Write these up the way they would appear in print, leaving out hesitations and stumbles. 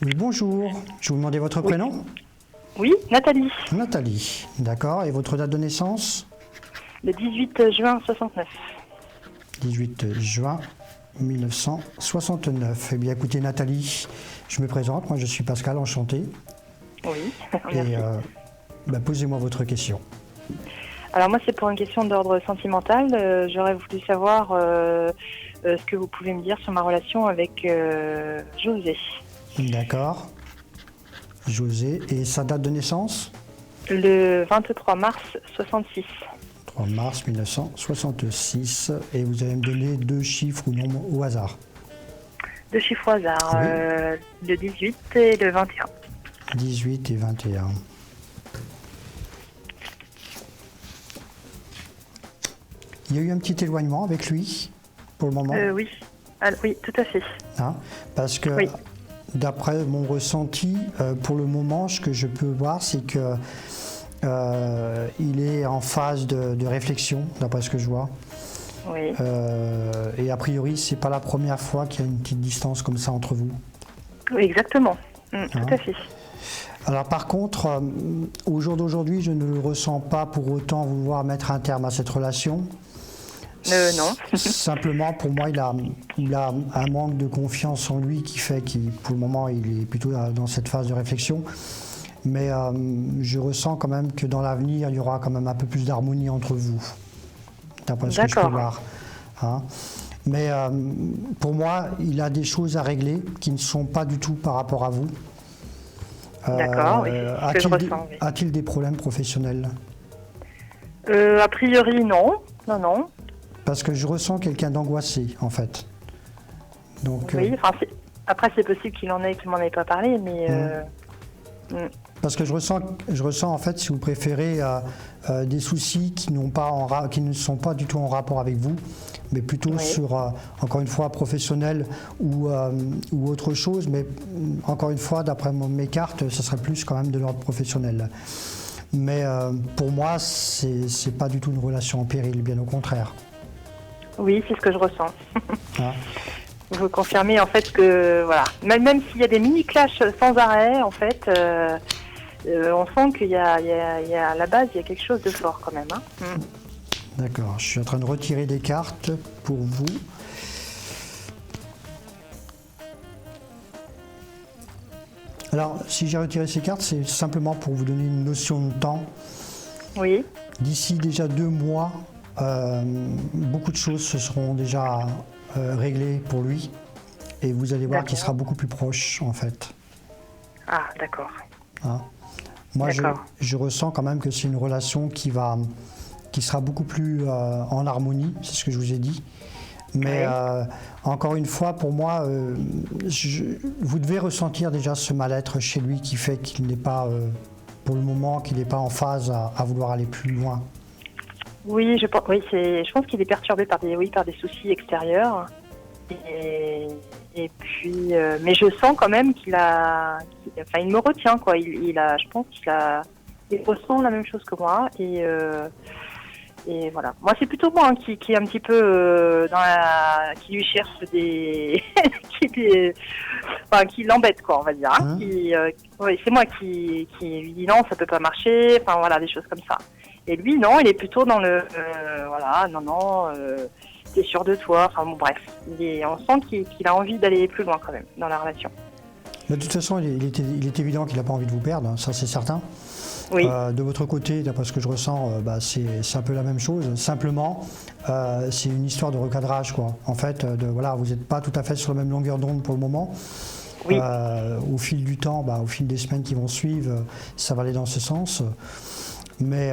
Oui, bonjour. Je vous demandais votre Oui. prénom? Oui, Nathalie, Nathalie. D'accord. Et votre date de naissance? le 18 juin 69. 18 juin 1969. Eh bien, écoutez, Nathalie, je me présente. Moi, je suis Pascal, enchanté. Oui, Et merci. posez-moi votre question. Alors moi, c'est pour une question d'ordre sentimental. J'aurais voulu savoir ce que vous pouvez me dire sur ma relation avec José. D'accord. José. Et sa date de naissance? Le 23 mars 66. 3 mars 1966. Et vous allez me donner deux chiffres ou nombres au hasard. Deux chiffres au hasard, Oui. le 18 et le 21. 18 et 21. Il y a eu un petit éloignement avec lui, pour le moment. Oui. Ah, oui, tout à fait. Hein, parce que Oui. d'après mon ressenti, pour le moment, ce que je peux voir, c'est que il est en phase de réflexion, d'après ce que je vois. Oui. Et a priori, c'est pas la première fois qu'il y a une petite distance comme ça entre vous. Oui, exactement. Tout à fait. Alors par contre, au jour d'aujourd'hui, je ne le ressens pas pour autant vouloir mettre un terme à cette relation. Non. Simplement, pour moi, il a un manque de confiance en lui qui fait qu'il, pour le moment, il est plutôt dans cette phase de réflexion. Mais je ressens quand même que dans l'avenir, il y aura quand même un peu plus d'harmonie entre vous, d'après ce que je peux D'accord. voir. Hein. Mais pour moi, il a des choses à régler qui ne sont pas du tout par rapport à vous. D'accord, oui, c'est ce que je ressens. Oui. A-t-il des problèmes professionnels? A priori, non. Non. Parce que je ressens quelqu'un d'angoissé, en fait. Donc, Oui, après c'est possible qu'il en ait et qu'il m'en ait pas parlé, mais parce que je ressens en fait, si vous préférez, des soucis qui ne sont pas du tout en rapport avec vous, mais plutôt oui. sur, encore une fois, professionnel ou autre chose. Mais encore une fois, d'après mes cartes, ce serait plus quand même de l'ordre professionnel. Mais pour moi, c'est pas du tout une relation en péril, bien au contraire. Oui, c'est ce que je ressens. Hein. Vous confirmez en fait que voilà, même s'il y a des mini clashs sans arrêt, en fait, on sent qu'il y a à la base il y a quelque chose de fort quand même. Hein. D'accord, je suis en train de retirer des cartes pour vous. Alors, si j'ai retiré ces cartes, c'est simplement pour vous donner une notion de temps. Oui. D'ici déjà 2 mois, beaucoup de choses se seront déjà réglées pour lui. Et vous allez voir qu'il sera beaucoup plus proche, en fait. Ah, d'accord. Hein. Moi, je ressens quand même que c'est une relation qui sera beaucoup plus en harmonie, c'est ce que je vous ai dit. Mais encore une fois, pour moi, vous devez ressentir déjà ce mal-être chez lui qui fait qu'il n'est pas, pour le moment, qu'il n'est pas en phase à vouloir aller plus loin. Oui, je pense qu'il est perturbé par des soucis extérieurs. Et puis, mais je sens quand même il me retient quoi. Je pense il ressent la même chose que moi et voilà. Moi, c'est plutôt moi qui est un petit peu qui lui cherche qui l'embête quoi, on va dire. Hein. C'est moi qui lui dis non, ça peut pas marcher. Enfin voilà, des choses comme ça. Et lui, non, il est plutôt dans le t'es sûr de toi, enfin bon bref, on sent qu'il a envie d'aller plus loin quand même dans la relation. Mais de toute façon, il est évident qu'il n'a pas envie de vous perdre, hein, ça c'est certain. Oui. De votre côté, d'après ce que je ressens, c'est un peu la même chose. Simplement, c'est une histoire de recadrage, quoi. En fait, vous n'êtes pas tout à fait sur la même longueur d'onde pour le moment. Oui. Au fil du temps, au fil des semaines qui vont suivre, ça va aller dans ce sens. Mais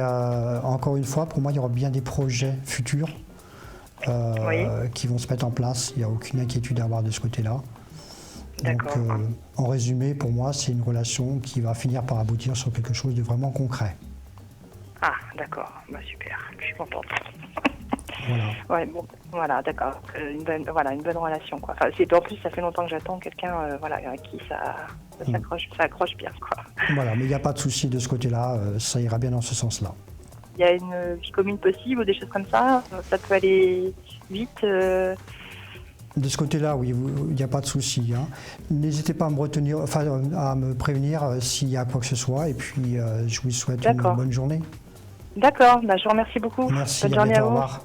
encore une fois, pour moi, il y aura bien des projets futurs qui vont se mettre en place. Il n'y a aucune inquiétude à avoir de ce côté-là. Donc, en résumé, pour moi, c'est une relation qui va finir par aboutir sur quelque chose de vraiment concret. Ah, d'accord. Super. Je suis contente. Voilà. Ouais, bon, voilà, d'accord. Une bonne relation, quoi. Enfin, en plus, ça fait longtemps que j'attends quelqu'un, avec qui ça accroche bien, quoi. Voilà, mais il n'y a pas de souci de ce côté-là. Ça ira bien dans ce sens-là. Il y a une vie commune possible ou des choses comme ça. Ça peut aller vite. De ce côté-là, oui, il n'y a pas de souci. Hein. N'hésitez pas à à me prévenir s'il y a quoi que ce soit. Et puis, je vous souhaite une bonne journée. D'accord, je vous remercie beaucoup. Merci, Bonne journée à vous. Au revoir.